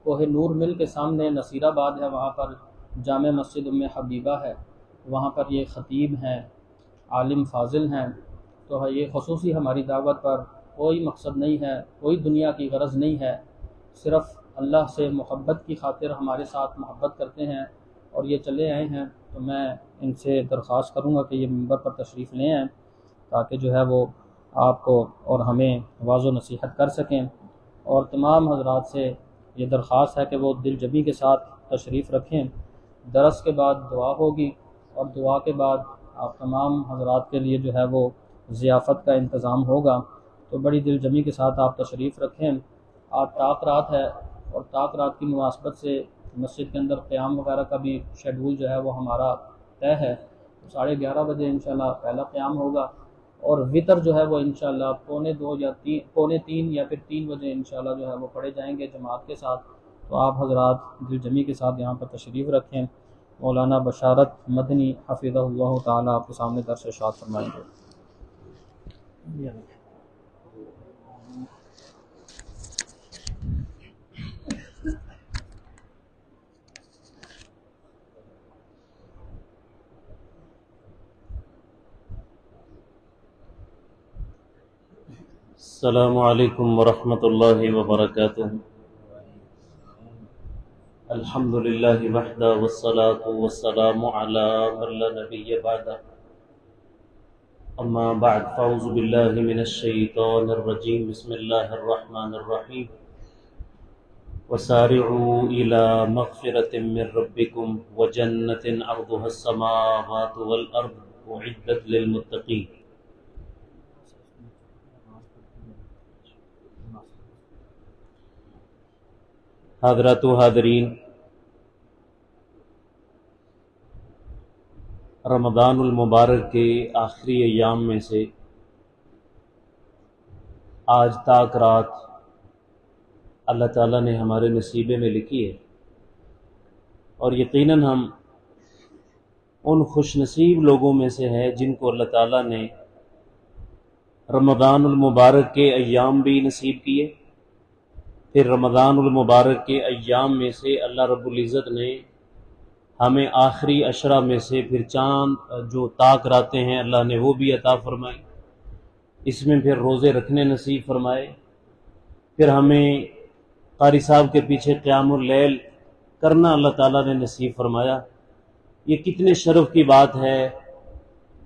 کوہ نور مل کے سامنے نصیر آباد ہے، وہاں پر جامع مسجد ام حبیبہ ہے، وہاں پر یہ خطیب ہیں، عالم فاضل ہیں۔ تو یہ خصوصی ہماری دعوت پر کوئی مقصد نہیں ہے، کوئی دنیا کی غرض نہیں ہے، صرف اللہ سے محبت کی خاطر ہمارے ساتھ محبت کرتے ہیں اور یہ چلے آئے ہیں۔ تو میں ان سے درخواست کروں گا کہ یہ ممبر پر تشریف لے آئیں تاکہ جو ہے وہ آپ کو اور ہمیں واعظ و نصیحت کر سکیں، اور تمام حضرات سے یہ درخواست ہے کہ وہ دل جمی کے ساتھ تشریف رکھیں۔ درس کے بعد دعا ہوگی اور دعا کے بعد آپ تمام حضرات کے لیے جو ہے وہ ضیافت کا انتظام ہوگا، تو بڑی دل جمی کے ساتھ آپ تشریف رکھیں۔ آج طاق رات ہے اور طاق رات کی مناسبت سے مسجد کے اندر قیام وغیرہ کا بھی شیڈول جو ہے وہ ہمارا طے ہے۔ 11:30 بجے انشاءاللہ پہلا قیام ہوگا، اور وطر جو ہے وہ انشاءاللہ 2:45 یا 3:45 یا پھر 3 بجے انشاءاللہ جو ہے وہ پڑھے جائیں گے جماعت کے ساتھ۔ تو آپ حضرات دل جمی کے ساتھ یہاں پر تشریف رکھیں۔ مولانا بشارت مدنی حفظہ اللہ تعالیٰ آپ کے سامنے درس ارشاد فرمائیں گے۔ السلام علیکم ورحمۃ اللہ وبرکاتہ۔ الحمد للہ وحدہ والصلاة والسلام علی من لا نبی بعدہ، اما بعد فاعوذ باللہ من الشیطان الرجیم، بسم اللہ الرحمن الرحیم۔ وسارعوا الی مغفرۃ من ربکم وجنۃ عرضها السماوات والارض اعدت للمتقین۔ حضرات و حاضرین، رمضان المبارک کے آخری ایام میں سے آج طاق رات اللہ تعالیٰ نے ہمارے نصیبے میں لکھی ہے، اور یقیناً ہم ان خوش نصیب لوگوں میں سے ہیں جن کو اللہ تعالیٰ نے رمضان المبارک کے ایام بھی نصیب کیے۔ پھر رمضان المبارک کے ایام میں سے اللہ رب العزت نے ہمیں آخری عشرہ میں سے پھر چاند جو طاق راتیں ہیں اللہ نے وہ بھی عطا فرمائی، اس میں پھر روزے رکھنے نصیب فرمائے، پھر ہمیں قاری صاحب کے پیچھے قیام اللیل کرنا اللہ تعالیٰ نے نصیب فرمایا۔ یہ کتنے شرف کی بات ہے،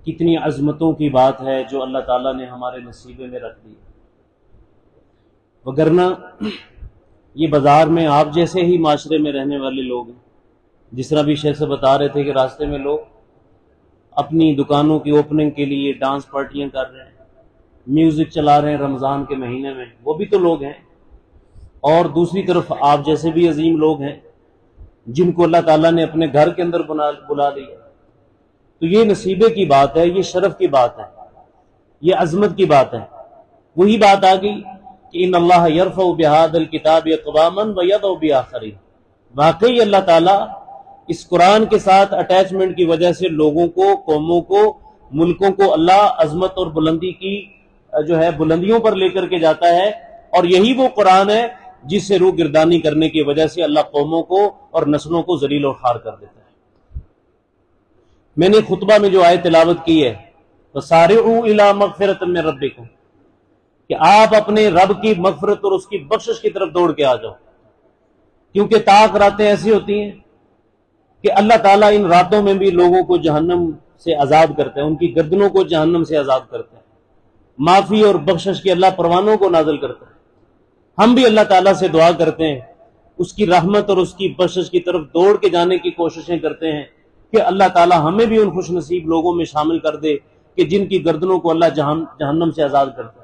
کتنی عظمتوں کی بات ہے جو اللہ تعالیٰ نے ہمارے نصیبے میں رکھ دی۔ وگرنہ یہ بازار میں آپ جیسے ہی معاشرے میں رہنے والے لوگ ہیں، جس طرح بھی شیخ سے بتا رہے تھے کہ راستے میں لوگ اپنی دکانوں کی اوپننگ کے لیے ڈانس پارٹیاں کر رہے ہیں، میوزک چلا رہے ہیں رمضان کے مہینے میں، وہ بھی تو لوگ ہیں۔ اور دوسری طرف آپ جیسے بھی عظیم لوگ ہیں جن کو اللہ تعالیٰ نے اپنے گھر کے اندر بلا لیا۔ تو یہ نصیبے کی بات ہے، یہ شرف کی بات ہے، یہ عظمت کی بات ہے۔ وہی بات آ گئی کہ ان اللہ یرفع بہذا الکتاب اقواما ویضع بآخرین۔ واقعی اللہ تعالیٰ اس قرآن کے ساتھ اٹیچمنٹ کی وجہ سے لوگوں کو، قوموں کو، ملکوں کو اللہ عظمت اور بلندی کی جو ہے بلندیوں پر لے کر کے جاتا ہے، اور یہی وہ قرآن ہے جس سے روح گردانی کرنے کی وجہ سے اللہ قوموں کو اور نسلوں کو ذلیل و خوار کر دیتا ہے۔ میں نے خطبہ میں جو آیت تلاوت کی ہے وَسَارِعُوا إِلَىٰ مَغْفِرَةٍ مِّن رَبِّكُمْ، کہ آپ اپنے رب کی مغفرت اور اس کی بخشش کی طرف دوڑ کے آ جاؤ، کیونکہ طاق راتیں ایسی ہوتی ہیں کہ اللہ تعالیٰ ان راتوں میں بھی لوگوں کو جہنم سے آزاد کرتے ہیں، ان کی گردنوں کو جہنم سے آزاد کرتے ہیں، معافی اور بخشش کے اللہ پروانوں کو نازل کرتے ہیں۔ ہم بھی اللہ تعالیٰ سے دعا کرتے ہیں، اس کی رحمت اور اس کی بخشش کی طرف دوڑ کے جانے کی کوششیں کرتے ہیں کہ اللہ تعالیٰ ہمیں بھی ان خوش نصیب لوگوں میں شامل کر دے کہ جن کی گردنوں کو اللہ جہنم سے آزاد کرتا ہے۔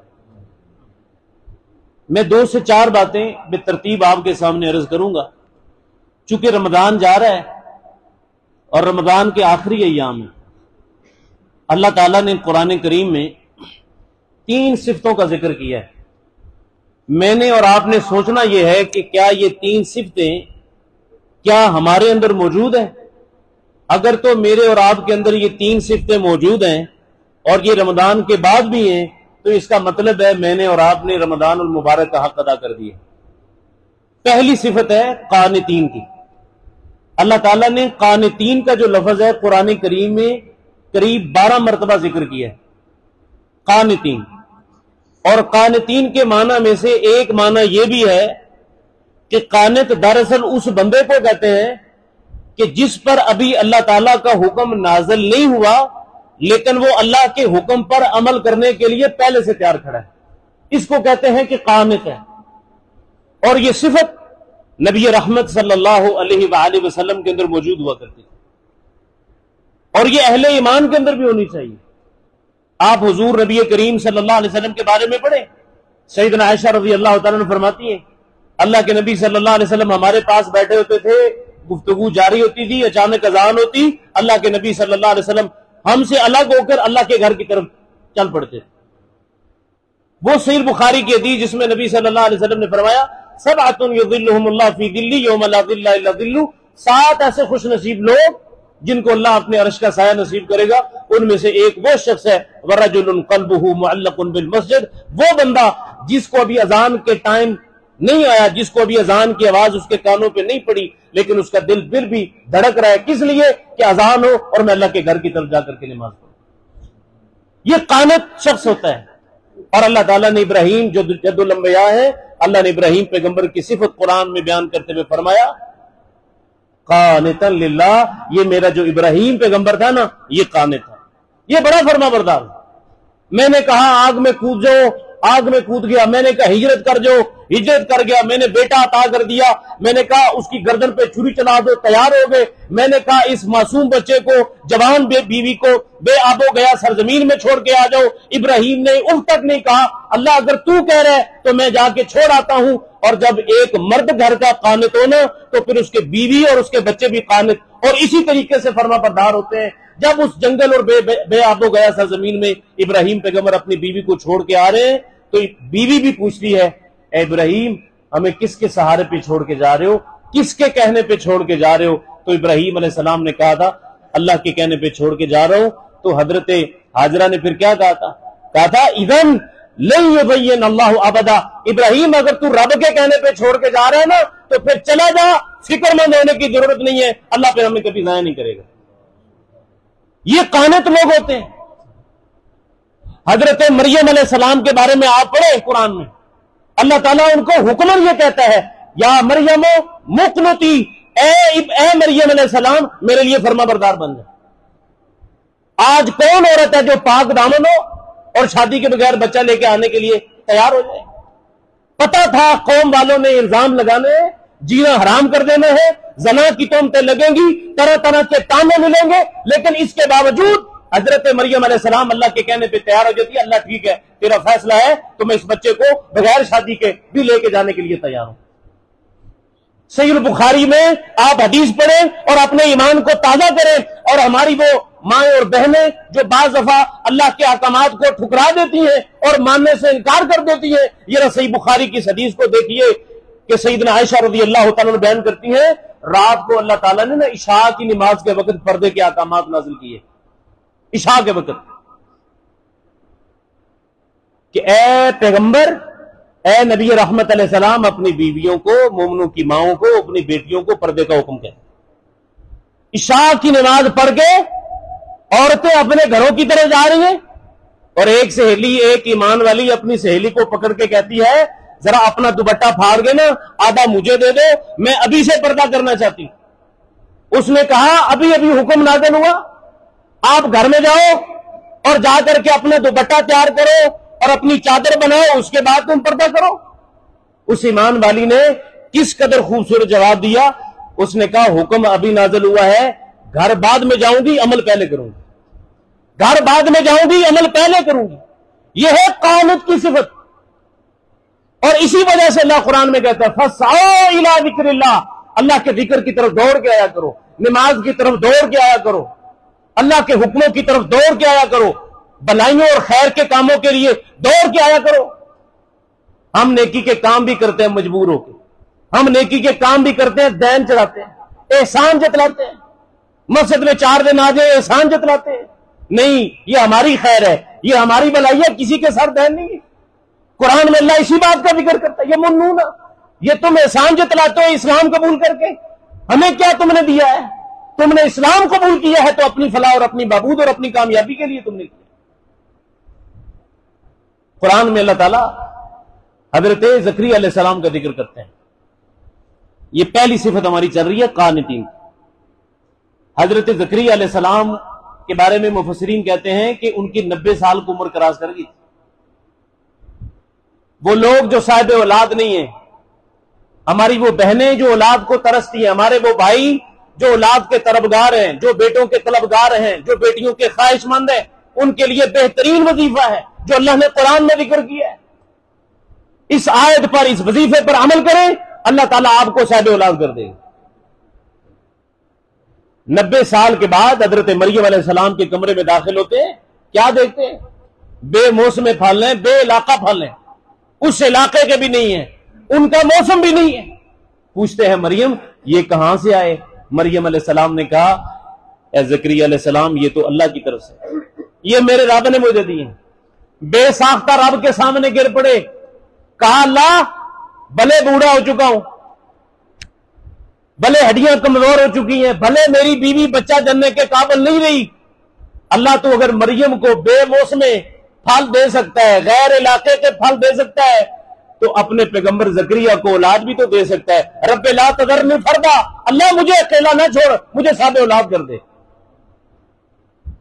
میں 2 سے 4 باتیں بے ترتیب آپ کے سامنے عرض کروں گا، چونکہ رمضان جا رہا ہے اور رمضان کے آخری ایام ہیں۔ اللہ تعالیٰ نے قرآن کریم میں 3 صفتوں کا ذکر کیا ہے۔ میں نے اور آپ نے سوچنا یہ ہے کہ کیا یہ 3 صفتیں کیا ہمارے اندر موجود ہیں؟ اگر تو میرے اور آپ کے اندر یہ 3 صفتیں موجود ہیں اور یہ رمضان کے بعد بھی ہیں، تو اس کا مطلب ہے میں نے اور آپ نے رمضان المبارک کا حق ادا کر دیا۔ پہلی صفت ہے قانتین کی. اللہ تعالیٰ نے قانتین کا جو لفظ ہے قرآن کریم میں قریب 12 مرتبہ ذکر کیا ہے. قانتین، اور قانتین کے معنی میں سے ایک معنی یہ بھی ہے کہ قانت دراصل اس بندے کو کہتے ہیں کہ جس پر ابھی اللہ تعالیٰ کا حکم نازل نہیں ہوا لیکن وہ اللہ کے حکم پر عمل کرنے کے لیے پہلے سے تیار کھڑا ہے. اس کو کہتے ہیں کہ قانت ہے. اور یہ صفت نبی رحمت صلی اللہ علیہ وآلہ وسلم کے اندر موجود ہوا کرتی ہے، اور یہ اہل ایمان کے اندر بھی ہونی چاہیے. آپ حضور نبی کریم صلی اللہ علیہ وسلم کے بارے میں پڑھیں. سیدنا عائشہ رضی اللہ تعالیٰ عنہ فرماتی ہیں اللہ کے نبی صلی اللہ علیہ وسلم ہمارے پاس بیٹھے ہوتے تھے، گفتگو جاری ہوتی تھی، اچانک اذان ہوتی، اللہ کے نبی صلی اللہ علیہ وسلم ہم سے الگ ہو کر اللہ کے گھر کی طرف چل پڑتے تھے. وہ صحیح بخاری کی حدیث جس میں نبی صلی اللہ علیہ وسلم نے فرمایا سبعۃ یظلھم اللہ فی ظلہ یوم لا ظل الا ظلہ، 7 ایسے خوش نصیب لوگ جن کو اللہ اپنے عرش کا سایہ نصیب کرے گا. ان میں سے ایک وہ شخص ہے ورجل قلبہ معلق بالمسجد، وہ بندہ جس کو ابھی اذان کے ٹائم نہیں آیا، جس کو ابھی اذان کی آواز اس کے کانوں پہ نہیں پڑی لیکن اس کا دل پھر بھی دھڑک رہا ہے. کس لیے کہ اذان ہو اور میں اللہ کے گھر کی طرف جا کر کے نماز پڑھوں. یہ قانت شخص ہوتا ہے. اور اللہ تعالیٰ نے ابراہیم جو جد الانبیاء ہے، اللہ نے ابراہیم پیغمبر کی صفت قرآن میں بیان کرتے ہوئے فرمایا قانتا للہ، یہ میرا جو ابراہیم پیغمبر تھا نا یہ قانت ہے، یہ بڑا فرما بردار. میں نے کہا آگ میں کود جاؤ، آگ میں کود گیا. میں نے کہا ہجرت کر جاؤ، ہجرت کر گیا. میں نے بیٹا عطا کر دیا. میں نے کہا اس کی گردن پہ چھری چلا دو، تیار ہو گئے. میں نے کہا اس معصوم بچے کو، جوان بیوی کو بے آب و گیا سرزمین میں چھوڑ کے آ جاؤ. ابراہیم نے اف تک نہیں کہا اللہ اگر تو کہہ رہے تو میں جا کے چھوڑ آتا ہوں. اور جب ایک مرد گھر کا قانت ہونا تو پھر اس کے بیوی اور اس کے بچے بھی قانت اور اسی طریقے سے فرما بردار ہوتے ہیں. جب اس جنگل اور بے آب و گیا سرزمین میں ابراہیم پیغمبر اپنی بیوی کو چھوڑ کے آ رہے ہیں تو بیوی بھی پوچھتی ہے اے ابراہیم ہمیں کس کے سہارے پہ چھوڑ کے جا رہے ہو، کس کے کہنے پہ چھوڑ کے جا رہے ہو؟ تو ابراہیم علیہ السلام نے کہا تھا اللہ کے کہنے پہ چھوڑ کے جا رہا ہوں. تو حضرت ہاجرہ نے پھر کیا کہا تھا اذن لن یبین اللہ ابدا، ابراہیم اگر تو رب کے کہنے پہ چھوڑ کے جا رہا ہے نا تو پھر چلا جا، فکر مند ہونے کی ضرورت نہیں ہے، اللہ پھر ہمیں کبھی ضائع نہیں کرے گا. یہ قانت لوگ ہوتے ہیں. حضرت مریم علیہ السلام کے بارے میں آپ پڑھیں قرآن میں، اللہ تعالیٰ ان کو حکمن یہ کہتا ہے یا مریم مقنتی، اے مریم علیہ السلام میرے لیے فرما بردار بن جائے. آج کون عورت ہے جو پاک دامن ہو اور شادی کے بغیر بچہ لے کے آنے کے لیے تیار ہو جائے؟ پتا تھا قوم والوں نے الزام لگانے ہیں، جینا حرام کر دینا ہے، زنا کی تہمتیں لگیں گی، طرح طرح کے تانے ملیں گے، لیکن اس کے باوجود حضرت مریم علیہ السلام اللہ کے کہنے پہ تیار ہو جاتی ہے. اللہ ٹھیک ہے تیرا فیصلہ ہے تو میں اس بچے کو بغیر شادی کے بھی لے کے جانے کے لیے تیار ہوں. صحیح البخاری میں آپ حدیث پڑھیں اور اپنے ایمان کو تازہ کریں. اور ہماری وہ مائیں اور بہنیں جو بعض دفعہ اللہ کے احکامات کو ٹھکرا دیتی ہیں اور ماننے سے انکار کر دیتی ہیں، یہ صحیح بخاری کی حدیث کو دیکھیے کہ سیدنا عائشہ رضی اللہ تعالیٰ بیان کرتی ہیں رات کو اللہ تعالیٰ نے نا عشاء کی نماز کے وقت پردے کے احکامات نازل کیے. عشاء کے وقت کہ اے پیغمبر، اے نبی رحمت علیہ السلام اپنی بیویوں کو، مومنوں کی ماؤں کو، اپنی بیٹیوں کو پردے کا حکم کہے. عشاء کی نماز پڑھ کے عورتیں اپنے گھروں کی طرف جا رہی ہیں اور ایک سہیلی، ایک ایمان والی اپنی سہیلی کو پکڑ کے کہتی ہے ذرا اپنا دوپٹہ پھاڑ کے نا آدھا مجھے دے دو، میں ابھی سے پردہ کرنا چاہتی ہوں. اس نے کہا ابھی ابھی حکم نازل ہوا، آپ گھر میں جاؤ اور جا کر کے اپنا دوپٹہ تیار کرو اور اپنی چادر بناؤ، اس کے بعد تم پردہ کرو. اس ایمان والی نے کس قدر خوبصورت جواب دیا. اس نے کہا حکم ابھی نازل ہوا ہے، گھر بعد میں جاؤں گی، عمل پہلے کروں گی. گھر بعد میں جاؤں گی، عمل پہلے کروں گی. یہ ہے قانت کی صفت. اور اسی وجہ سے اللہ قرآن میں کہتا ہے فَسْعَوْا إِلَىٰ ذِكْرِ اللَّهِ، اللہ کے ذکر کی طرف دوڑ کے آیا کرو، نماز کی طرف دوڑ کے آیا کرو، اللہ کے حکموں کی طرف دوڑ کے آیا کرو، بھلائیوں اور خیر کے کاموں کے لیے دوڑ کے آیا کرو. ہم نیکی کے کام بھی کرتے ہیں مجبور ہو کے، ہم نیکی کے کام بھی کرتے ہیں دین چڑھاتے ہیں، احسان جتلاتے ہیں، مسجد میں 4 دن آ جائے احسان جتلاتے ہیں. نہیں، یہ ہماری خیر ہے، یہ ہماری بھلائی ہے، کسی کے سر دین نہیں ہے. قرآن میں اللہ اسی بات کا ذکر کرتا ہے یہ منون، یہ تم احسان جتلاتے ہو اسلام قبول کر کے؟ ہمیں کیا تم نے دیا ہے؟ تم نے اسلام قبول کیا ہے تو اپنی فلاح اور اپنی بہبود اور اپنی کامیابی کے لیے تم نے کیا۔ قرآن میں اللہ تعالیٰ حضرت زکریا علیہ السلام کا ذکر کرتے ہیں۔ یہ پہلی صفت ہماری چل رہی ہے قانتین۔ حضرت زکریا علیہ السلام کے بارے میں مفسرین کہتے ہیں کہ ان کی 90 سال کی عمر کراس کر گئی۔ وہ لوگ جو صاحب اولاد نہیں ہیں، ہماری وہ بہنیں جو اولاد کو ترستی ہیں، ہمارے وہ بھائی جو اولاد کے طلبگار ہیں، جو بیٹوں کے طلبگار ہیں، جو بیٹیوں کے خواہش مند ہیں، ان کے لیے بہترین وظیفہ ہے جو اللہ نے قرآن میں ذکر کیا ہے۔ اس آیت پر، اس وظیفے پر عمل کریں، اللہ تعالیٰ آپ کو صاحب اولاد کر دے گا۔ 90 سال کے بعد حضرت مریم علیہ السلام کے کمرے میں داخل ہوتے ہیں، کیا دیکھتے ہیں؟ بے موسم پھل ہیں، بے علاقہ پھل ہیں، اس علاقے کے بھی نہیں ہیں، ان کا موسم بھی نہیں ہے۔ پوچھتے ہیں مریم یہ کہاں سے آئے؟ مریم علیہ السلام نے کہا اے زکریا علیہ السلام یہ تو اللہ کی طرف سے، یہ میرے رب نے مجھے دی ہیں۔ بے ساختہ رب کے سامنے گر پڑے، کہا اللہ بھلے بوڑھا ہو چکا ہوں، بھلے ہڈیاں کمزور ہو چکی ہیں، بھلے میری بیوی بچہ جننے کے قابل نہیں رہی، اللہ تو اگر مریم کو بے موسمے پھل دے سکتا ہے، غیر علاقے کے پھل دے سکتا ہے، تو اپنے پیغمبر زکریا کو اولاد بھی تو دے سکتا ہے۔ رب لا تذرنی فردا، اللہ مجھے اکیلا نہ چھوڑ، مجھے صاحب اولاد کر دے۔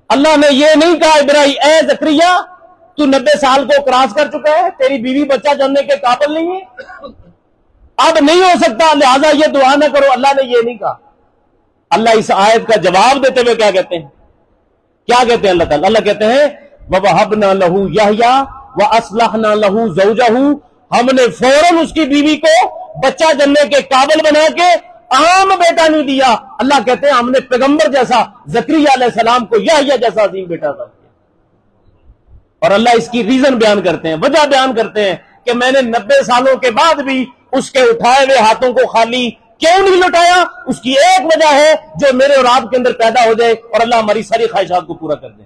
اللہ نے یہ نہیں کہا ابراہیم اے زکریا تو 90 سال کو کراس کر چکا ہے، تیری بیوی بچہ جننے کے قابل نہیں ہے، اب نہیں ہو سکتا لہذا یہ دعا نہ کرو۔ اللہ نے یہ نہیں کہا۔ اللہ اس آیت کا جواب دیتے ہوئے کیا کہتے ہیں؟ کیا کہتے ہیں اللہ تعالیٰ؟ اللہ کہتے ہیں وَوَهَبْنَا لَهُ يَحْيَىٰ وَأَصْلَحْنَا لَهُ زَوْجَهُ، ہم نے فوراً اس کی بیوی کو بچہ جننے کے قابل بنا کے عام بیٹا نہیں دیا۔ اللہ کہتے ہیں ہم نے پیغمبر جیسا زکریا علیہ السلام کو یحییٰ جیسا عظیم بیٹا عطا کیا۔ اور اللہ اس کی ریزن بیان کرتے ہیں، وجہ بیان کرتے ہیں کہ میں نے 90 سالوں کے بعد بھی اس کے اٹھائے ہوئے ہاتھوں کو خالی کیوں نہیں لوٹایا؟ اس کی ایک وجہ ہے جو میرے اور آپ کے اندر پیدا ہو جائے اور اللہ ہماری ساری خواہشات کو پورا کر دے۔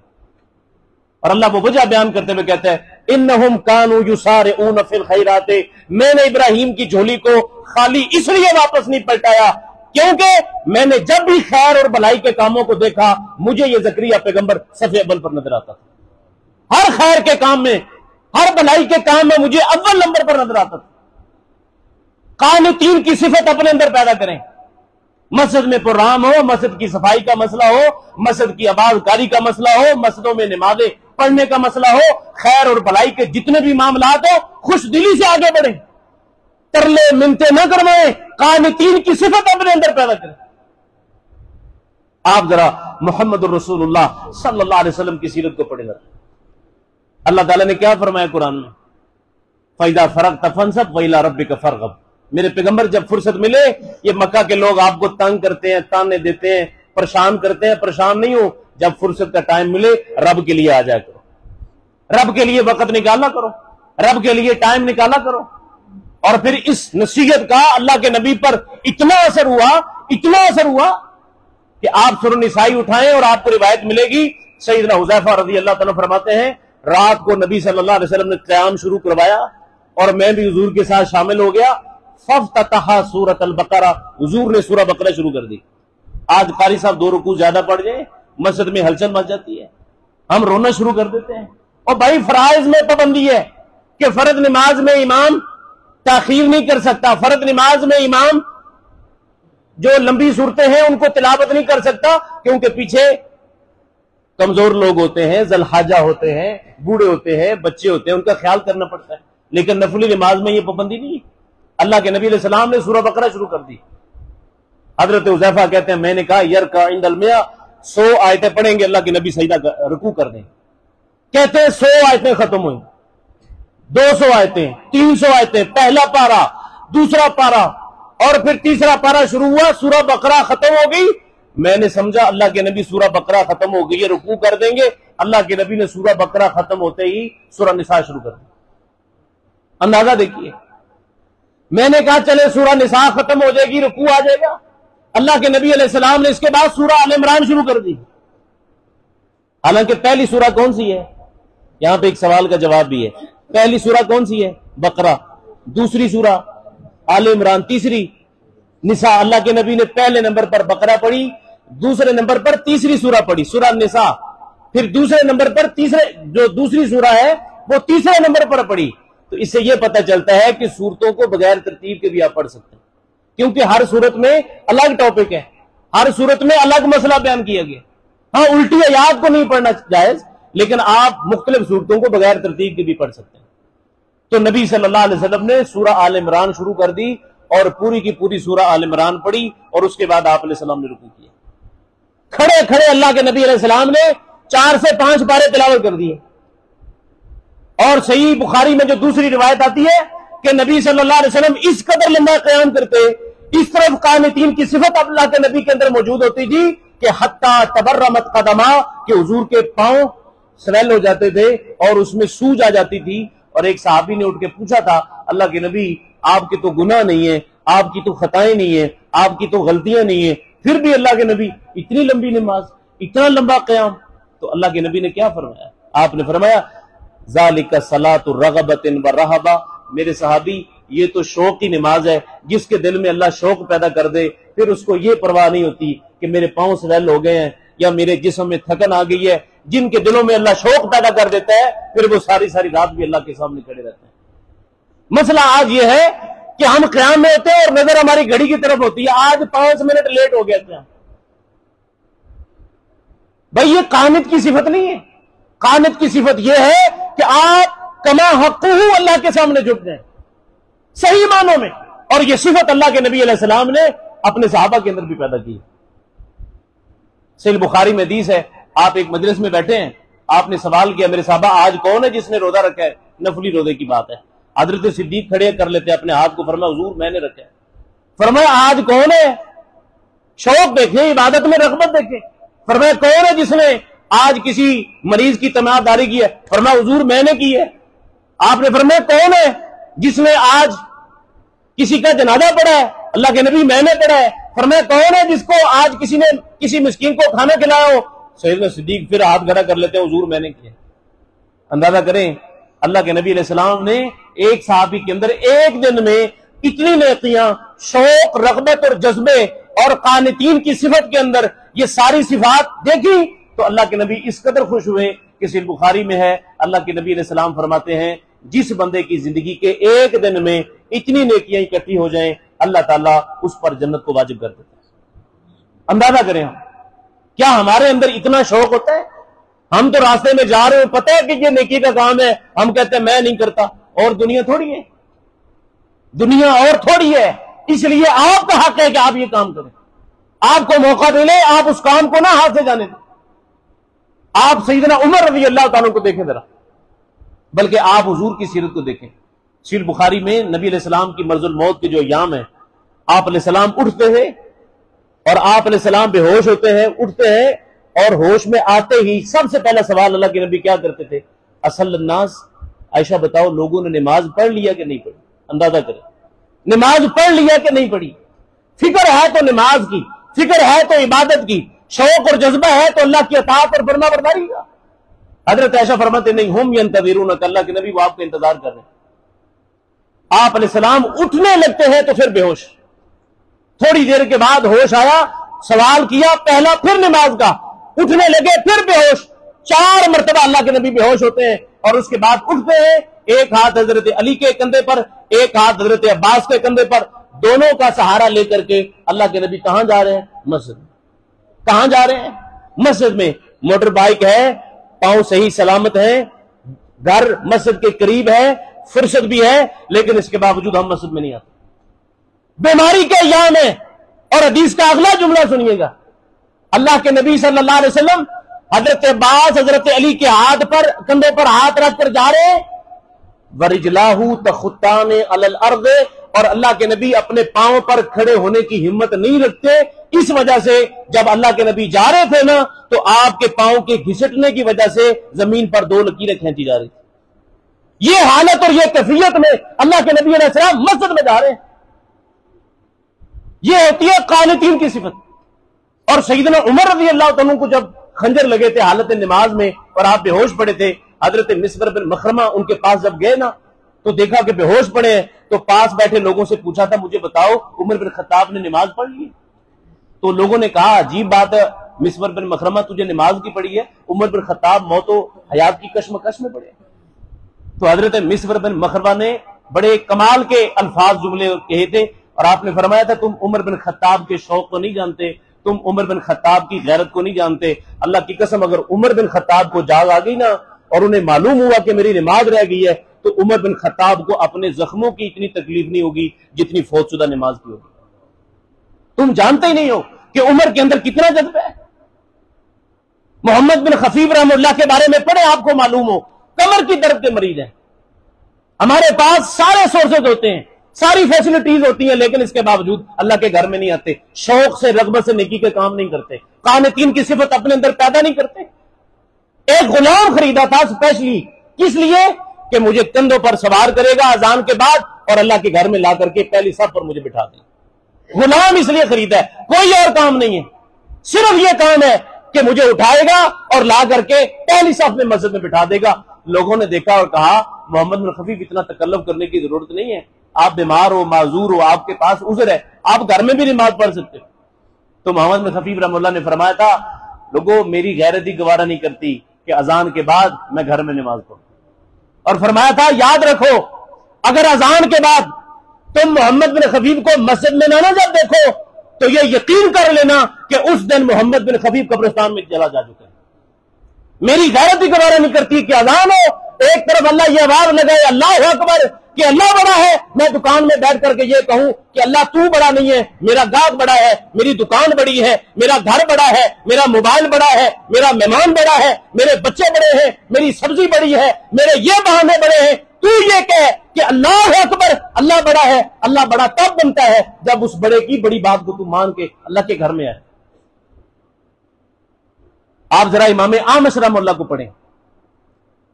اور اللہ وہ وجہ بیان کرتے ہوئے کہتا ہے انہم کانوا یسارعون فی الخیرات، میں نے ابراہیم کی جھولی کو خالی اس لیے واپس نہیں پلٹایا کیونکہ میں نے جب بھی خیر اور بھلائی کے کاموں کو دیکھا مجھے یہ زکریا پیغمبر صف اول پر نظر آتا تھا۔ ہر خیر کے کام میں، ہر بھلائی کے کام میں مجھے اول نمبر پر نظر آتا تھا۔ قانتین کی صفت اپنے اندر پیدا کریں۔ مسجد میں پروگرام ہو، مسجد کی صفائی کا مسئلہ ہو، مسجد کی آباد کاری کا مسئلہ ہو، مسجدوں میں نمازیں پڑھنے کا مسئلہ ہو، خیر اور بھلائی کے جتنے بھی معاملات ہو خوش دلی سے آگے بڑھیں، ترلے منتے نہ کروائیں، قانتین کی صفت اپنے اندر پیدا کریں۔ آپ ذرا محمد الرسول اللہ صلی اللہ علیہ وسلم کی سیرت کو پڑھیں گا۔ اللہ تعالیٰ نے کیا فرمایا قرآن میں؟ فَإِذَا فَرَغْتَ فَانصَبْ وَإِلَىٰ رَبِّكَ فَارْغَب۔ میرے پیغمبر جب فرصت ملے، یہ مکہ کے لوگ آپ کو تنگ کرتے ہیں، تانے دیتے ہیں، پریشان کرتے ہیں، پریشان نہیں ہو، جب فرصت کا ٹائم ملے رب کے لیے آ جایا کرو، رب کے لیے وقت نکالا کرو، رب کے لیے ٹائم نکالا کرو۔ اور پھر اس نصیحت کا اللہ کے نبی پر اتنا اثر ہوا کہ آپ سورۃ النساء اٹھائیں اور آپ کو روایت ملے گی، سیدنا حذیفہ رضی اللہ تعالیٰ فرماتے ہیں رات کو نبی صلی اللہ علیہ وسلم نے قیام شروع کروایا اور میں بھی حضور کے ساتھ شامل ہو گیا، فافتتح سورۃ البقرہ، حضور نے سورہ بقرہ شروع کر دی۔ آج قاری صاحب 2 رکوع زیادہ پڑھ جائیں مسجد میں ہلچل مچ جاتی ہے، ہم رونا شروع کر دیتے ہیں۔ اور بھائی فرائض میں پابندی ہے کہ فرض نماز میں امام تاخیر نہیں کر سکتا، فرض نماز میں امام جو لمبی صورتیں ہیں ان کو تلاوت نہیں کر سکتا کیونکہ پیچھے کمزور لوگ ہوتے ہیں، ذل حاجہ ہوتے ہیں، بوڑھے ہوتے ہیں، بچے ہوتے ہیں، ان کا خیال کرنا پڑتا ہے۔ لیکن نفلی نماز میں یہ پابندی نہیں ہے۔ اللہ کے نبی علیہ السلام نے سورہ بقرہ شروع کر دی۔ حضرت حذیفہ کہتے ہیں میں نے کہا یرکع عند المئہ، 100 آیتیں پڑھیں گے اللہ کے نبی سجدہ رکوع کر دیں۔ کہتے ہیں 100 آیتیں ختم ہوئیں، 200 آیتیں، 300 آیتیں، پہلا پارا، دوسرا پارا اور پھر تیسرا پارا شروع ہوا، سورہ بقرہ ختم ہو گئی۔ میں نے سمجھا اللہ کے نبی سورہ بقرہ ختم ہو گئی ہے رکوع کر دیں گے، اللہ کے نبی نے سورہ بقرہ ختم ہوتے ہی سورہ نساء شروع کر دی۔ اندازہ دیکھیے، میں نے کہا چلے سورہ نساء ختم ہو جائے گی، رکوع آ جائے گا، اللہ کے نبی علیہ السلام نے اس کے بعد سورہ آل عمران شروع کر دی۔ حالانکہ پہلی سورہ کون سی ہے؟ یہاں پہ ایک سوال کا جواب بھی ہے، پہلی سورہ کون سی ہے؟ بقرہ، دوسری سورہ آل عمران تیسری، نساء اللہ کے نبی نے پہلے نمبر پر بقرہ پڑھی، دوسرے نمبر پر تیسری سورہ پڑھی سورہ نساء، پھر دوسرے نمبر پر جو دوسری سورہ ہے وہ تیسرے نمبر پر پڑھی. تو اس سے یہ پتہ چلتا ہے کہ سورتوں کو بغیر ترتیب کے بھی آپ پڑھ سکتے ہیں، کیونکہ ہر سورت میں الگ ٹاپک ہے، ہر سورت میں الگ مسئلہ بیان کیا گیا. ہاں الٹی آیات کو نہیں پڑھنا جائز، لیکن آپ مختلف سورتوں کو بغیر ترتیب کے بھی پڑھ سکتے ہیں. تو نبی صلی اللہ علیہ وسلم نے سورہ آل عمران شروع کر دی اور پوری کی پوری سورہ آل عمران پڑھی، اور اس کے بعد آپ علیہ السلام نے رکوع کیا. کھڑے کھڑے اللہ کے نبی علیہ السلام نے 4 سے 5 پارے تلاوت کر دیے. اور صحیح بخاری میں جو دوسری روایت آتی ہے کہ نبی صلی اللہ علیہ وسلم اس قدر لمبا قیام کرتے، اس طرف قانتین کی صفت اللہ کے نبی کے اندر موجود ہوتی تھی کہ حتی تبرمت قدما، کہ حضور کے پاؤں سویل ہو جاتے تھے اور اس میں سوج آ جاتی تھی. اور ایک صحابی نے اٹھ کے پوچھا تھا، اللہ کے نبی آپ کے تو گناہ نہیں ہیں، آپ کی تو خطائیں نہیں ہیں، آپ کی تو غلطیاں نہیں ہیں، پھر بھی اللہ کے نبی اتنی لمبی نماز، اتنا لمبا قیام؟ تو اللہ کے نبی نے کیا فرمایا؟ آپ نے فرمایا ذالک صلاۃ رغبۃ و رہبہ، میرے صحابی یہ تو شوق کی نماز ہے. جس کے دل میں اللہ شوق پیدا کر دے پھر اس کو یہ پرواہ نہیں ہوتی کہ میرے پاؤں سویل ہو گئے ہیں یا میرے جسم میں تھکن آ گئی ہے. جن کے دلوں میں اللہ شوق پیدا کر دیتا ہے پھر وہ ساری ساری رات بھی اللہ کے سامنے کھڑے رہتے ہیں. مسئلہ آج یہ ہے کہ ہم قیام میں ہوتے ہیں اور نظر ہماری گھڑی کی طرف ہوتی ہے، آج 5 منٹ لیٹ ہو گیا قیام. بھائی یہ قانت کی صفت نہیں ہے. قانت کی صفت یہ ہے کہ آپ کما حقہ اللہ کے سامنے جھک جائیں صحیح معنوں میں. اور یہ صفت اللہ کے نبی علیہ السلام نے اپنے صحابہ کے اندر بھی پیدا کی. صحیح بخاری میں حدیث ہے، آپ ایک مجلس میں بیٹھے ہیں، آپ نے سوال کیا میرے صحابہ آج کون ہے جس نے روزہ رکھا ہے؟ نفلی روزے کی بات ہے. حضرت صدیق کھڑے کر لیتے اپنے ہاتھ کو، فرمایا حضور میں نے رکھا ہے. فرمایا آج کون ہے؟ شوق دیکھیں، عبادت میں رغبت دیکھیں. فرمایا کون ہے جس نے آج کسی مریض کی تیمارداری کی ہے؟ فرمایا حضور میں نے کی ہے. آپ نے فرمایا کون ہے جس نے آج کسی کا جنازہ پڑھا ہے؟ اللہ کے نبی میں نے پڑھا ہے. فرمایا کون ہے جس کو آج کسی نے کسی مسکین کو کھانا کھلایا ہو؟ سیدنا صدیق پھر ہاتھ کھڑا کر لیتے ہیں، حضور میں نے کیا. اندازہ کریں اللہ کے نبی علیہ السلام نے ایک صحابی کے اندر ایک دن میں اتنی نیکیاں، شوق، رغبت اور جذبے اور قانتین کی صفت کے اندر یہ ساری صفات دیکھی تو اللہ کے نبی اس قدر خوش ہوئے کہ صحیح بخاری میں ہے اللہ کے نبی علیہ السلام فرماتے ہیں جس بندے کی زندگی کے ایک دن میں اتنی نیکیاں اکٹھی ہو جائیں اللہ تعالیٰ اس پر جنت کو واجب کر دیتا ہے. اندازہ کریں ہم کیا ہمارے اندر اتنا شوق ہوتا ہے؟ ہم تو راستے میں جا رہے ہیں، پتہ ہے کہ یہ نیکی کا کام ہے، ہم کہتے ہیں میں نہیں کرتا. اور دنیا تھوڑی ہے، دنیا اور تھوڑی ہے. اس لیے آپ کا حق ہے کہ آپ یہ کام کریں. آپ کو موقع دے لیں، آپ اس کام کو نہ ہاتھ سے جانے دیں. آپ سیدنا عمر رضی اللہ تعالیٰ کو دیکھیں ذرا، بلکہ آپ حضور کی سیرت کو دیکھیں. صحیح بخاری میں نبی علیہ السلام کی مرض الموت کے جو ایام ہیں، آپ علیہ السلام اٹھتے ہیں اور آپ علیہ السلام بے ہوش ہوتے ہیں، اٹھتے ہیں اور ہوش میں آتے ہی سب سے پہلا سوال اللہ کے نبی کیا کرتے تھے؟ اصل الناس، عائشہ بتاؤ لوگوں نے نماز پڑھ لیا کہ نہیں پڑھی؟ اندازہ کریں نماز پڑھ لیا کہ نہیں پڑھی. فکر ہے تو نماز کی، فکر ہے تو عبادت کی، شوق اور جذبہ ہے تو اللہ کی اطاعت اور فرما برداری کا. حضرت عائشہ فرماتے نہیں ہم ینتظرون، اللہ کے نبی وہ آپ کا انتظار کر رہے ہیں. آپ علیہ السلام اٹھنے لگتے ہیں تو پھر بے ہوش. تھوڑی دیر کے بعد ہوش آیا، سوال کیا پہلا، پھر نماز کا، اٹھنے لگے پھر بے ہوش. 4 مرتبہ اللہ کے نبی بے ہوش ہوتے ہیں اور اس کے بعد اٹھتے ہیں. ایک ہاتھ حضرت علی کے کندھے پر، ایک ہاتھ حضرت عباس کے کندھے پر، دونوں کا سہارا لے کر کے اللہ کے نبی کہاں جا رہے ہیں؟ مسجد میں. کہاں جا رہے ہیں؟ مسجد میں. موٹر بائک ہے، پاؤں صحیح سلامت ہیں، گھر مسجد کے قریب ہے، فرصت بھی ہے، لیکن اس کے باوجود ہم مسجد میں نہیں آتے. بیماری کے ایام ہے. اور حدیث کا اگلا جملہ سنیے گا، اللہ کے نبی صلی اللہ علیہ وسلم حضرت عباس حضرت علی کے ہاتھ پر، کندھے پر ہاتھ رکھ کر جا رہے ہیں. وَرِجْلَاهُ تَخُطَّانِ عَلَى الْأَرْضِ، اور اللہ کے نبی اپنے پاؤں پر کھڑے ہونے کی ہمت نہیں رکھتے. اس وجہ سے جب اللہ کے نبی جا رہے تھے نا تو آپ کے پاؤں کے گھسٹنے کی وجہ سے زمین پر 2 لکیریں کھینچی جا رہی تھی. یہ حالت اور یہ کیفیت میں اللہ کے نبی علیہ السلام مسجد میں جا رہے ہیں. یہ ہوتی ہے قانتین کی صفت. اور سیدنا عمر رضی اللہ عنہ کو جب خنجر لگے تھے حالت نماز میں اور آپ بے ہوش پڑے تھے، حضرت مسور بن مخرمہ ان کے پاس جب گئے نا تو دیکھا کہ بے ہوش پڑے ہیں، تو پاس بیٹھے لوگوں سے پوچھا تھا مجھے بتاؤ عمر بن خطاب نے نماز پڑھ لی؟ تو لوگوں نے کہا عجیب بات ہے مسور بن مخرمہ تجھے نماز کی پڑھی ہے، عمر بن خطاب موت و حیات کی کشمکش میں پڑے۔ تو حضرت مسور بن مخرمہ نے بڑے کمال کے الفاظ جملے کہے تھے، اور آپ نے فرمایا تھا تم عمر بن خطاب کے شوق کو نہیں جانتے، تم عمر بن خطاب کی غیرت کو نہیں جانتے۔ اللہ کی قسم اگر عمر بن خطاب کو جاگ آ گئی نا اور انہیں معلوم ہوا کہ میری نماز رہ گئی ہے، تو عمر بن خطاب کو اپنے زخموں کی اتنی تکلیف نہیں ہوگی جتنی فوت شدہ نماز کی ہوگی۔ تم جانتے ہی نہیں ہو کہ عمر کے اندر کتنا جذبہ ہے۔ محمد بن خفیف رحمہ اللہ کے بارے میں پڑھے، آپ کو معلوم ہو کمر کی درد کے مریض ہیں۔ ہمارے پاس سارے سورسز ہوتے ہیں، ساری فیسلٹیز ہوتی ہیں، لیکن اس کے باوجود اللہ کے گھر میں نہیں آتے، شوق سے رغبت سے نیکی کے کام نہیں کرتے، قانتین کی صفت اپنے اندر پیدا نہیں کرتے۔ ایک غلام خریدا تھا اسپیشلی، کس لیے کہ مجھے کندھوں پر سوار کرے گا اذان کے بعد اور اللہ کے گھر میں لا کر کے پہلی صف پر مجھے بٹھا دے۔ غلام اس لیے خریدا ہے، کوئی اور کام نہیں ہے، صرف یہ کام ہے کہ مجھے اٹھائے گا اور لا کر کے پہلی صف میں مسجد میں بٹھا دے گا۔ لوگوں نے دیکھا اور کہا محمد بن خفیف اتنا تکلف کرنے کی ضرورت نہیں ہے، آپ بیمار ہو معذور ہو، آپ کے پاس عذر ہے، آپ گھر میں بھی نماز پڑھ سکتے ہو۔ تو محمد بن خفیف رحمہ اللہ نے فرمایا تھا لوگوں میری غیرت ہی گوارا نہیں کرتی کہ اذان کے بعد میں گھر میں نماز پڑھوں، اور فرمایا تھا یاد رکھو اگر اذان کے بعد تم محمد بن خفیف کو مسجد میں نہ جب دیکھو تو یہ یقین کر لینا کہ اس دن محمد بن خفیف قبرستان میں چلا جا چکا ہے۔ میری غیرت ہی گوارا نہیں کرتی کہ اذان ہو ایک طرف اللہ یہ آواز لگائے اللہ اکبر کہ اللہ بڑا ہے، میں دکان میں بیٹھ کر کے یہ کہوں کہ اللہ تو بڑا نہیں ہے، میرا گاہک بڑا ہے، میری دکان بڑی ہے، میرا گھر بڑا ہے، میرا موبائل بڑا ہے، میرا مہمان بڑا ہے، میرے بچے بڑے ہیں، میری سبزی بڑی ہے، میرے یہ بہانے بڑے ہیں، تو یہ کہے کہ اللہ اکبر اللہ بڑا ہے۔ اللہ بڑا تب بنتا ہے جب اس بڑے کی بڑی بات کو تو مان کے اللہ کے گھر میں آئے۔ آپ ذرا امام اعمش رحمہ اللہ کو پڑھیں،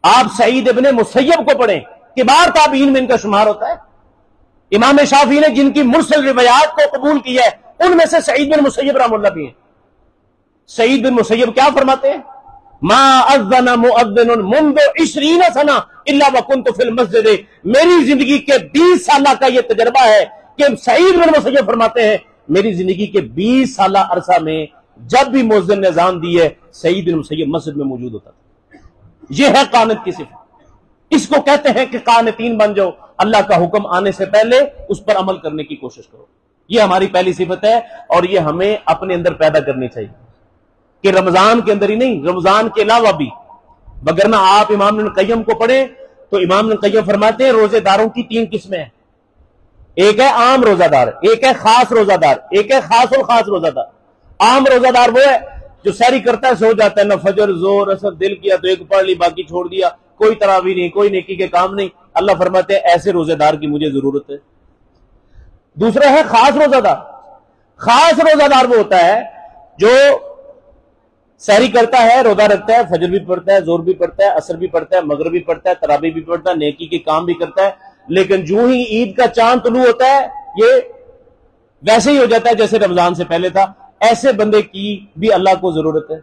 آپ سعید ابن مسیب کو پڑھیں، کبار تابعین میں ان کا شمار ہوتا ہے۔ امام شافعی نے جن کی مرسل روایات کو قبول کیا ہے ان میں سے سعید بن مسیب رحمہ اللہ بھی ہیں۔ سعید بن مسیب کیا فرماتے ہیں؟ ما اذن مؤذن منذ 20 سنہ الا وكنت في المسجد، میری زندگی کے 20 سالہ کا یہ تجربہ ہے کہ سعید بن مسیب فرماتے ہیں میری زندگی کے 20 سالہ عرصہ میں جب بھی مؤذن نے اذان دی ہے سعید بن مسیب مسجد میں موجود ہوتا تھا۔ یہ ہے قانت کی صفت، اس کو کہتے ہیں کہ قانتین بن جاؤ، اللہ کا حکم آنے سے پہلے اس پر عمل کرنے کی کوشش کرو۔ یہ ہماری پہلی صفت ہے اور یہ ہمیں اپنے اندر پیدا کرنی چاہیے کہ رمضان کے اندر ہی نہیں، رمضان کے علاوہ بھی، وگرنہ آپ امام ابن قیم کو پڑھیں تو امام ابن قیم فرماتے ہیں روزے داروں کی 3 قسمیں ہیں، ایک ہے عام روزہ دار، ایک ہے خاص روزہ دار، ایک ہے خاص اور خاص روزہ دار۔ عام روزہ دار وہ ہے جو سحری کرتا ہے سو جاتا ہے، نہ فجر زور اثر دل کیا تو ایک پڑھ لی باقی چھوڑ دیا، کوئی تراویح نہیں، کوئی نیکی کے کام نہیں۔ اللہ فرماتے ہیں ایسے روزے دار کی مجھے ضرورت ہے۔ دوسرا ہے خاص روزہ دار۔ خاص روزہ دار وہ ہوتا ہے جو سحری کرتا ہے، روزہ رکھتا ہے، فجر بھی پڑھتا ہے، زور بھی پڑھتا ہے، عصر بھی پڑھتا ہے، مغرب بھی پڑھتا ہے، تراویح بھی پڑھتا ہے، نیکی کے کام بھی کرتا ہے، لیکن جو ہی عید کا چاند طلوع ہوتا ہے یہ ویسے ہی ہو جاتا ہے جیسے رمضان سے پہلے تھا۔ ایسے بندے کی بھی اللہ کو ضرورت ہے۔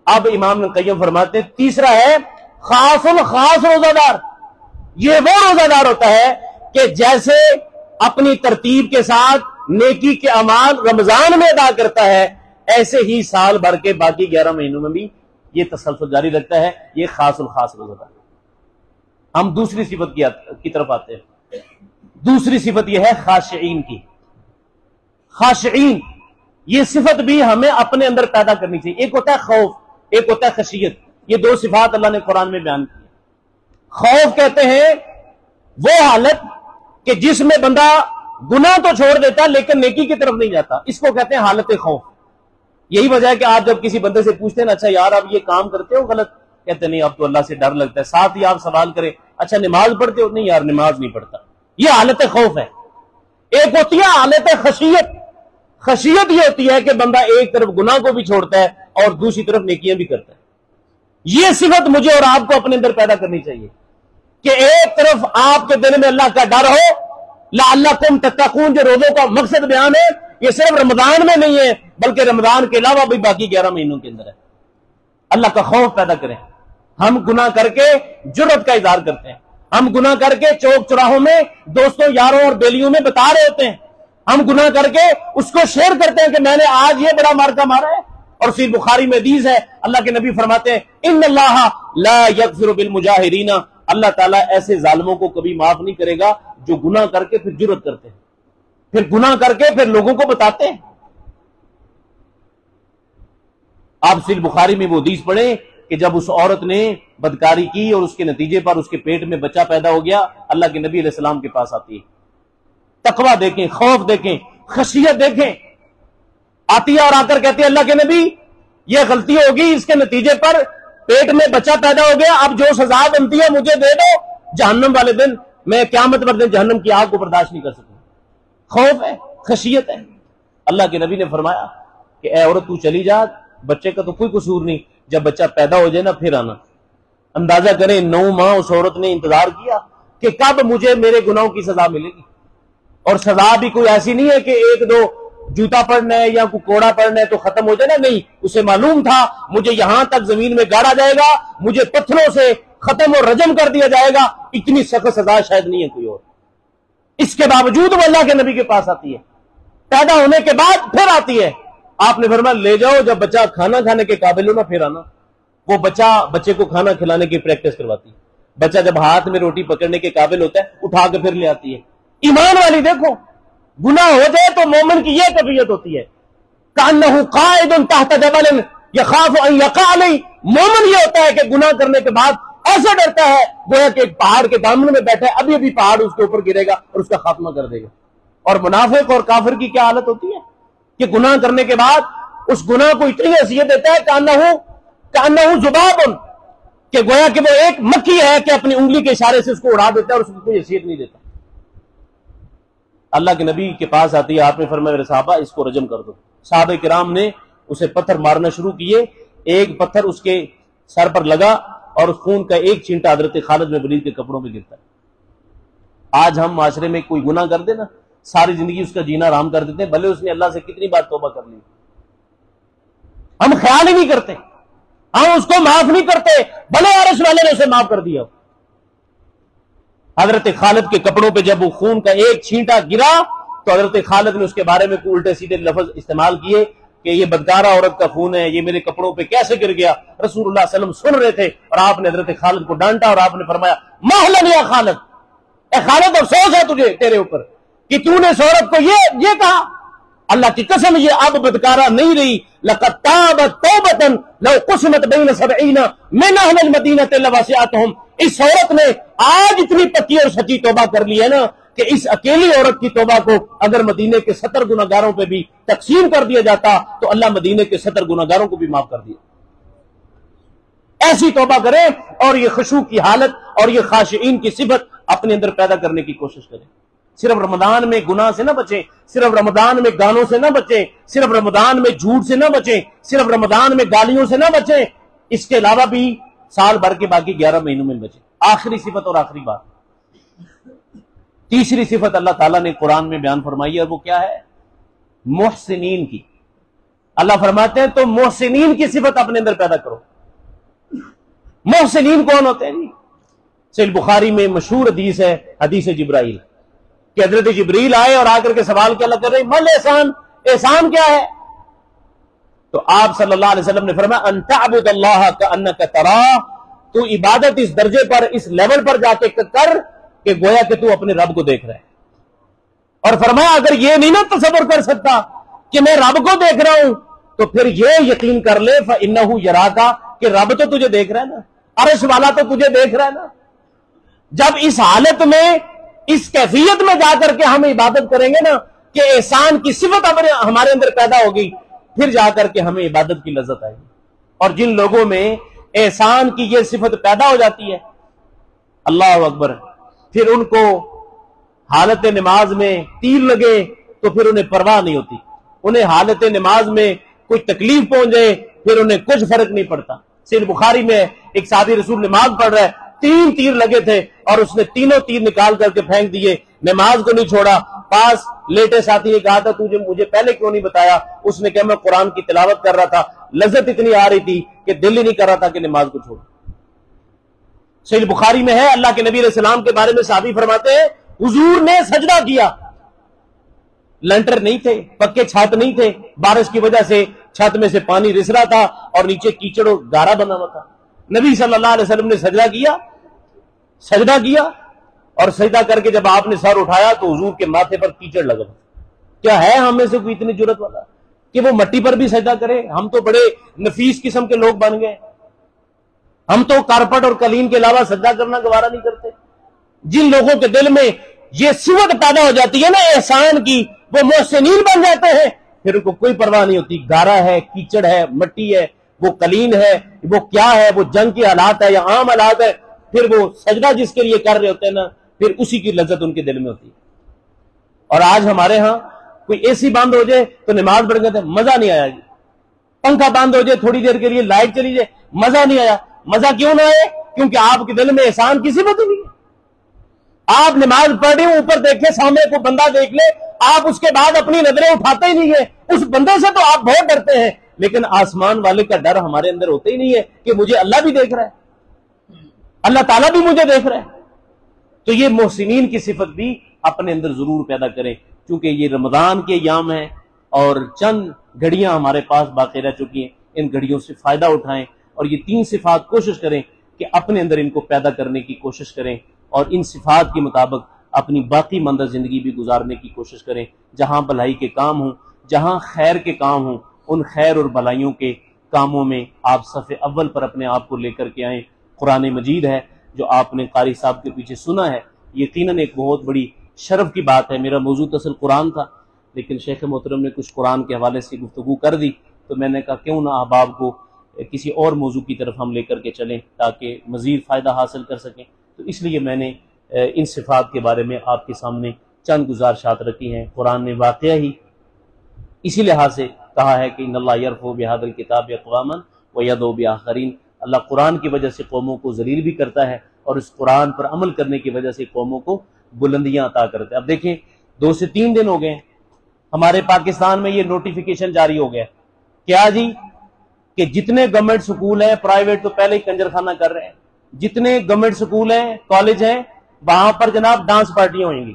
اب امام ابن قیم فرماتے ہیں تیسرا ہے خاص الخاص روزہ دار۔ یہ وہ روزہ دار ہوتا ہے کہ جیسے اپنی ترتیب کے ساتھ نیکی کے اعمال رمضان میں ادا کرتا ہے ایسے ہی سال بھر کے باقی 11 مہینوں میں بھی یہ تسلسل جاری رکھتا ہے۔ یہ خاص الخاص روزہ دار۔ ہم دوسری صفت کی طرف آتے ہیں۔ دوسری صفت یہ ہے خاشعین کی۔ خاشعین یہ صفت بھی ہمیں اپنے اندر پیدا کرنی چاہیے۔ ایک ہوتا ہے خوف، ایک ہوتا ہے خشیت۔ یہ 2 صفات اللہ نے قرآن میں بیان کی۔ خوف کہتے ہیں وہ حالت کہ جس میں بندہ گناہ تو چھوڑ دیتا لیکن نیکی کی طرف نہیں جاتا، اس کو کہتے ہیں حالت خوف۔ یہی وجہ ہے کہ آپ جب کسی بندے سے پوچھتے ہیں نا اچھا یار آپ یہ کام کرتے ہو غلط، کہتے نہیں اب تو اللہ سے ڈر لگتا ہے۔ ساتھ ہی آپ سوال کریں اچھا نماز پڑھتے ہو؟ نہیں یار نماز نہیں پڑھتا۔ یہ حالت خوف ہے۔ ایک ہوتی ہے حالت خشیت۔ خشیت یہ ہوتی ہے کہ بندہ ایک طرف گناہ کو بھی چھوڑتا ہے اور دوسری طرف نیکیاں بھی کرتا ہے۔ یہ صفت مجھے اور آپ کو اپنے اندر پیدا کرنی چاہیے کہ ایک طرف آپ کے دل میں اللہ کا ڈر ہو، لعلکم تتقون، جو روزوں کا مقصد بیان ہے یہ صرف رمضان میں نہیں ہے بلکہ رمضان کے علاوہ بھی باقی 11 مہینوں کے اندر ہے۔ اللہ کا خوف پیدا کریں۔ ہم گناہ کر کے جرأت کا اظہار کرتے ہیں، ہم گناہ کر کے چوک چراہوں میں دوستوں یاروں اور بیلیوں میں بتا رہے ہوتے ہیں، ہم گناہ کر کے اس کو شیئر کرتے ہیں کہ میں نے آج یہ بڑا مارکا مارا ہے. اور صحیح بخاری میں حدیث ہے، اللہ کے نبی فرماتے ہیں ان اللہ لا یغفر بالمجاہرین، اللہ تعالیٰ ایسے ظالموں کو کبھی معاف نہیں کرے گا جو گناہ کر کے پھر جرأت کرتے ہیں، پھر گناہ کر کے پھر لوگوں کو بتاتے ہیں. آپ صحیح بخاری میں وہ حدیث پڑھیں کہ جب اس عورت نے بدکاری کی اور اس کے نتیجے پر اس کے پیٹ میں بچہ پیدا ہو گیا، اللہ کے نبی علیہ السلام کے پاس آتی ہے. تقویٰ دیکھیں، خوف دیکھیں، خشیت دیکھیں. آتی ہے اور آ کر کہتی ہے اللہ کے نبی یہ غلطی ہوگی، اس کے نتیجے پر پیٹ میں بچہ پیدا ہو گیا، اب جو سزا بنتی ہے مجھے دے دو، جہنم والے دن میں قیامت والے دن جہنم کی آگ کو برداشت نہیں کر سکوں. خوف ہے، خشیت ہے. اللہ کے نبی نے فرمایا کہ اے عورت تو چلی جا، بچے کا تو کوئی قصور نہیں، جب بچہ پیدا ہو جائے نا پھر آنا. اندازہ کریں 9 ماہ اس عورت نے انتظار کیا کہ کب مجھے میرے گناہوں کی سزا ملے گی. اور سزا بھی کوئی ایسی نہیں ہے کہ 1-2 جوتا پڑنا ہے یا کوئی کوڑا پڑنا ہے تو ختم ہو جائے نا، نہیں، اسے معلوم تھا مجھے یہاں تک زمین میں گاڑا جائے گا، مجھے پتھروں سے ختم اور رجم کر دیا جائے گا. اتنی سخت سزا شاید نہیں ہے کوئی اور. اس کے باوجود وہ اللہ کے نبی کے پاس آتی ہے، پیدا ہونے کے بعد پھر آتی ہے. آپ نے فرمایا لے جاؤ، جب بچہ کھانا کھانے کے قابل ہو نا پھر آنا. وہ بچے کو کھانا کھلانے کی پریکٹس کرواتی ہے. بچہ جب ہاتھ میں روٹی پکڑنے کے قابل ہوتا ہے اٹھا کے پھر لے آتی ہے. ایمان والی دیکھو، گناہ ہو جائے تو مومن کی یہ کیفیت ہوتی ہے کأنہ قائد تحت جبل یخاف ان یقع علیہ. مومن یہ ہوتا ہے کہ گناہ کرنے کے بعد ایسا ڈرتا ہے گویا کہ ایک پہاڑ کے دامن میں بیٹھا ہے، ابھی ابھی پہاڑ اس کے اوپر گرے گا اور اس کا خاتمہ کر دے گا. اور منافق اور کافر کی کیا حالت ہوتی ہے کہ گناہ کرنے کے بعد اس گناہ کو اتنی حیثیت دیتا ہے کأنہ ذباب، کہ گویا کہ وہ ایک مکھی ہے کہ اپنی انگلی کے اشارے سے اس کو اڑا دیتا ہے اور اس کو کوئی حیثیت نہیں دیتا. اللہ کے نبی کے پاس آتی ہے، آپ نے فرمایا میرے صحابہ اس کو رجم کر دو. صحابہ کرام نے اسے پتھر مارنا شروع کیے. ایک پتھر اس کے سر پر لگا اور اس خون کا ایک چھینٹا حضرت خالد بن ولید کے کپڑوں میں گرتا ہے. آج ہم معاشرے میں کوئی گناہ کر دے نا، ساری زندگی اس کا جینا آرام کر دیتے ہیں، بھلے اس نے اللہ سے کتنی بار توبہ کر لی، ہم خیال ہی نہیں کرتے، ہم اس کو معاف نہیں کرتے، بھلے عرش والے نے اسے معاف کر دیا. حضرت خالد کے کپڑوں پہ جب وہ خون کا ایک چھینٹا گرا تو حضرت خالد نے اس کے بارے میں کوئی الٹے سیدھے لفظ استعمال کیے کہ یہ بدکارہ عورت کا خون ہے، یہ میرے کپڑوں پہ کیسے گر گیا. رسول اللہ صلی اللہ علیہ وسلم سن رہے تھے اور آپ نے حضرت خالد کو ڈانٹا اور آپ نے فرمایا مہلن یا خالد، اے خالد افسوس ہے تجھے تیرے اوپر کہ تو نے اس عورت کو یہ کہا. اللہ کی قسم یہ اب بدکارہ نہیں رہی. لقد تابت توبۃ لو قسمت بین 70 من اہل المدینہ لواسعتہم. اس عورت نے آج اتنی پکی اور سچی توبہ کر لی ہے نا کہ اس اکیلی عورت کی توبہ کو اگر مدینے کے 70 گناہگاروں پہ بھی تقسیم کر دیا جاتا تو اللہ مدینے کے 70 گناہگاروں کو بھی معاف کر دیا. ایسی توبہ کریں اور یہ خشوع کی حالت اور یہ خاشعین کی صفت اپنے اندر پیدا کرنے کی کوشش کریں. صرف رمضان میں گناہ سے نہ بچیں، صرف رمضان میں گانوں سے نہ بچیں، صرف رمضان میں جھوٹ سے نہ بچیں، صرف رمضان میں گالیوں سے نہ بچیں، اس کے علاوہ بھی سال بھر کے باقی 11 مہینوں میں بچیں. آخری صفت اور آخری بات، تیسری صفت اللہ تعالیٰ نے قرآن میں بیان فرمائی ہے اور وہ کیا ہے؟ محسنین کی. اللہ فرماتے ہیں تو محسنین کی صفت اپنے اندر پیدا کرو. محسنین کون ہوتے ہیں جی؟ صحیح بخاری میں مشہور حدیث ہے، حدیث جبرائیل، کہ حضرت جبریل آئے اور آ کر کے سوال کیا اللہ کر رہے مل احسان، احسان کیا ہے؟ تو آپ صلی اللہ علیہ وسلم نے فرمایا ان تعبد اللہ کأنک تراہ، تو عبادت اس درجے پر، اس لیول پر جا کے کر کہ گویا کہ تو اپنے رب کو دیکھ رہا ہے. اور فرمایا اگر یہ نہیں نا تصور کر سکتا کہ میں رب کو دیکھ رہا ہوں تو پھر یہ یقین کر لے فإنہ یراک، کہ رب تو تجھے دیکھ رہا ہے نا، عرش والا تو تجھے دیکھ رہا ہے نا. جب اس حالت میں، اس کیفیت میں جا کر کے ہم عبادت کریں گے نا کہ احسان کی صفت ہمارے اندر پیدا ہوگی، پھر جا کر کے ہمیں عبادت کی لذت آئے گی. اور جن لوگوں میں احسان کی یہ صفت پیدا ہو جاتی ہے، اللہ اکبر، پھر ان کو حالت نماز میں تیر لگے تو پھر انہیں پرواہ نہیں ہوتی، انہیں حالت نماز میں کوئی تکلیف پہنچ جائے پھر انہیں کچھ فرق نہیں پڑتا. صحیح بخاری میں ایک صحابی رسول نماز پڑھ رہا ہے، 3 تیر لگے تھے اور اس نے تینوں تیر نکال کر کے پھینک دیے، نماز کو نہیں چھوڑا. پاس لیٹے ساتھی نے کہا تھا تجھے مجھے پہلے کیوں نہیں بتایا؟ اس نے کہا میں قرآن کی تلاوت کر رہا تھا، لذت اتنی آ رہی تھی کہ دل ہی نہیں کر رہا تھا کہ نماز کو چھوڑ. صحیح بخاری میں ہے، اللہ کے نبی علیہ السلام کے بارے میں صحابی فرماتے ہیں حضور نے سجدہ کیا، لنٹر نہیں تھے، پکے چھت نہیں تھے، بارش کی وجہ سے چھت میں سے پانی رس رہا تھا اور نیچے کیچڑ اور گارا بنا ہوا تھا، نبی صلی اللہ علیہ وسلم نے سجدہ کیا اور سجدہ کر کے جب آپ نے سر اٹھایا تو حضور کے ماتھے پر کیچڑ لگا۔ کیا ہے ہم میں سے کوئی اتنی جرت والا کہ وہ مٹی پر بھی سجدہ کرے؟ ہم تو بڑے نفیس قسم کے لوگ بن گئے، ہم تو کارپٹ اور قالین کے علاوہ سجدہ کرنا گوارا نہیں کرتے۔ جن لوگوں کے دل میں یہ صفت پیدا ہو جاتی ہے نا احسان کی، وہ محسنین بن جاتے ہیں، پھر ان کو کوئی پرواہ نہیں ہوتی، گارا ہے، کیچڑ ہے، مٹی ہے، وہ قالین ہے، وہ کیا ہے، وہ جنگ کے حالات ہے یا عام حالات ہے، پھر وہ سجدہ جس کے لیے کر رہے ہوتے ہیں نا، پھر اسی کی لذت ان کے دل میں ہوتی ہے۔ اور آج ہمارے ہاں کوئی اے سی بند ہو جائے تو نماز پڑھ گئے، مزہ نہیں آیا جی، پنکھا بند ہو جائے تھوڑی دیر کے لیے، لائٹ چلی جائے، مزہ نہیں آیا۔ مزہ کیوں نہ آئے؟ کیونکہ آپ کے دل میں احسان کی صفت نہیں ہے۔ آپ نماز پڑھ رہے ہو، اوپر دیکھے، سامنے کوئی بندہ دیکھ لے، آپ اس کے بعد اپنی نظریں اٹھاتے ہی نہیں ہے، اس بندے سے تو آپ بہت ڈرتے ہیں، لیکن آسمان والے کا ڈر ہمارے اندر ہوتا ہی نہیں ہے کہ مجھے اللہ بھی دیکھ رہا ہے، اللہ تعالیٰ بھی مجھے دیکھ رہا ہے۔ تو یہ محسنین کی صفت بھی اپنے اندر ضرور پیدا کریں، کیونکہ یہ رمضان کے ایام ہیں اور چند گھڑیاں ہمارے پاس باقی رہ چکی ہیں، ان گھڑیوں سے فائدہ اٹھائیں اور یہ 3 صفات کوشش کریں کہ اپنے اندر ان کو پیدا کرنے کی کوشش کریں اور ان صفات کے مطابق اپنی باقی ماندہ زندگی بھی گزارنے کی کوشش کریں۔ جہاں بھلائی کے کام ہوں، جہاں خیر کے کام ہوں، ان خیر اور بھلائیوں کے کاموں میں آپ صف اول پر اپنے آپ کو لے کر کے آئیں۔ قرآن مجید ہے جو آپ نے قاری صاحب کے پیچھے سنا ہے، یقیناً ایک بہت بڑی شرف کی بات ہے۔ میرا موضوع اصل قرآن تھا، لیکن شیخ محترم نے کچھ قرآن کے حوالے سے گفتگو کر دی، تو میں نے کہا کیوں نہ احباب کو کسی اور موضوع کی طرف ہم لے کر کے چلیں تاکہ مزید فائدہ حاصل کر سکیں۔ تو اس لیے میں نے ان صفات کے بارے میں آپ کے سامنے چند گزارشات رکھی ہیں۔ قرآن نے واقعہ ہی اسی لحاظ سے کہا ہے کہ ان اللہ یرفع بہذا الکتاب اقواما ویضع بآخرین، اللہ قرآن کی وجہ سے قوموں کو ذلیل بھی کرتا ہے اور اس قرآن پر عمل کرنے کی وجہ سے قوموں کو بلندیاں عطا کرتا ہے۔ اب دیکھیں 2 سے 3 دن ہو گئے ہیں ہمارے پاکستان میں یہ نوٹیفیکیشن جاری ہو گیا، کیا جی؟ کہ جتنے گورنمنٹ سکول ہیں، پرائیویٹ تو پہلے ہی کنجر خانہ کر رہے ہیں، جتنے گورنمنٹ سکول ہیں، کالج ہیں، وہاں پر جناب ڈانس پارٹیاں ہوئیں گی،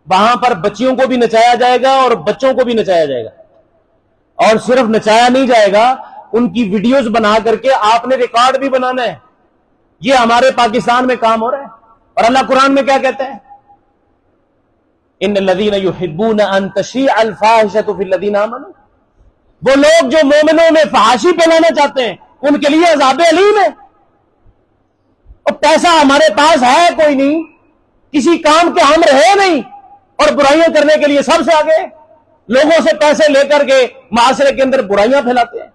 وہاں پر بچیوں کو بھی نچایا جائے گا اور بچوں کو بھی نچایا جائے گا، اور صرف نچایا نہیں جائے گا، ان کی ویڈیوز بنا کر کے آپ نے ریکارڈ بھی بنانا ہے۔ یہ ہمارے پاکستان میں کام ہو رہا ہے، اور اللہ قرآن میں کیا کہتا ہے؟ ان الذین یحبون ان تشیع الفاحشۃ فی الذین آمنوا، وہ لوگ جو مومنوں میں فحاشی پھیلانا چاہتے ہیں ان کے لیے عذاب علیم ہے۔ اور پیسہ ہمارے پاس ہے کوئی نہیں، کسی کام کے ہم رہے نہیں، اور برائیاں کرنے کے لیے سب سے آگے، لوگوں سے پیسے لے کر کے معاشرے کے اندر برائیاں پھیلاتے ہیں،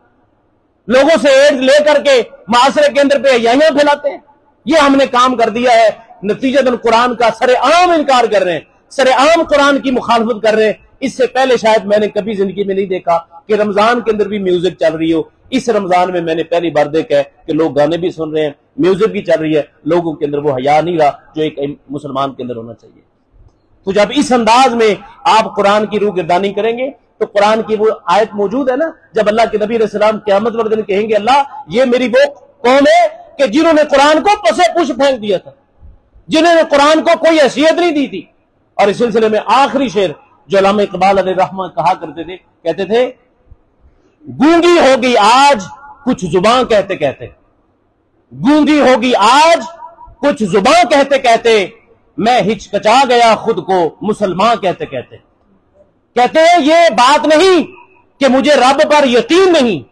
لوگوں سے ایڈ لے کر کے معاشرے کے اندر بے حیائیاں پھیلاتے ہیں۔ یہ ہم نے کام کر دیا ہے، نتیجتاً قرآن کا سر عام انکار کر رہے ہیں، سر عام قرآن کی مخالفت کر رہے ہیں۔ اس سے پہلے شاید میں نے کبھی زندگی میں نہیں دیکھا کہ رمضان کے اندر بھی میوزک چل رہی ہو۔ اس رمضان میں میں نے پہلی بار دیکھا ہے کہ لوگ گانے بھی سن رہے ہیں، میوزک بھی چل رہی ہے، لوگوں کے اندر وہ حیا نہیں رہا جو ایک مسلمان کے اندر ہونا چاہیے۔ تو جب اس انداز میں آپ قرآن کی روح گردانی کریں گے تو قرآن کی وہ آیت موجود ہے نا، جب اللہ کے نبی علیہ السلام قیامت والے دن کہیں گے اللہ یہ میری وہ قوم ہے کہ جنہوں نے قرآن کو پسے پش پھینک دیا تھا، جنہوں نے قرآن کو کوئی حیثیت نہیں دی تھی۔ اور اس سلسلے میں آخری شعر جو علامہ اقبال علیہ رحمہ کہا کرتے تھے، کہتے تھے گونگی ہوگی آج کچھ زباں کہتے کہتے، گونگی ہوگی آج کچھ زباں کہتے کہتے، میں ہچکچا گیا خود کو مسلمان کہتے کہتے۔ کہتے ہیں یہ بات نہیں کہ مجھے رب پر یقین نہیں،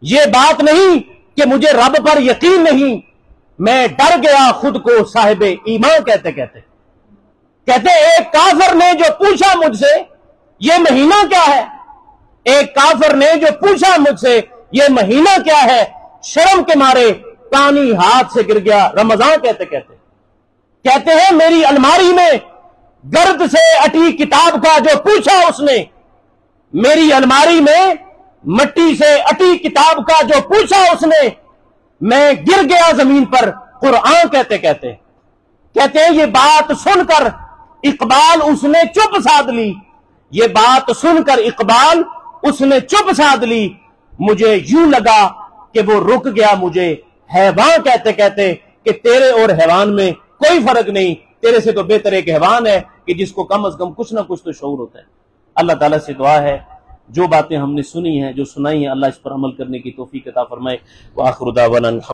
یہ بات نہیں کہ مجھے رب پر یقین نہیں، میں ڈر گیا خود کو صاحب ایمان کہتے کہتے۔ کہتے ایک کافر نے جو پوچھا مجھ سے یہ مہینہ کیا ہے، ایک کافر نے جو پوچھا مجھ سے یہ مہینہ کیا ہے، شرم کے مارے پانی ہاتھ سے گر گیا رمضان کہتے کہتے۔ کہتے ہیں میری الماری میں گرد سے اٹی کتاب کا جو پوچھا اس نے، میری الماری میں مٹی سے اٹی کتاب کا جو پوچھا اس نے، میں گر گیا زمین پر قرآن کہتے کہتے۔ کہتے ہیں یہ بات سن کر اقبال اس نے چپ سادھ لی، یہ بات سن کر اقبال اس نے چپ سادھ لی، مجھے یوں لگا کہ وہ رک گیا مجھے حیوان کہتے کہتے۔ کہ تیرے اور حیوان میں کوئی فرق نہیں، تیرے سے تو بہتر ایک حیوان ہے کہ جس کو کم از کم کچھ نہ کچھ تو شعور ہوتا ہے۔ اللہ تعالیٰ سے دعا ہے جو باتیں ہم نے سنی ہیں، جو سنائی ہیں، اللہ اس پر عمل کرنے کی توفیق عطا فرمائے۔ وآخر دعوانا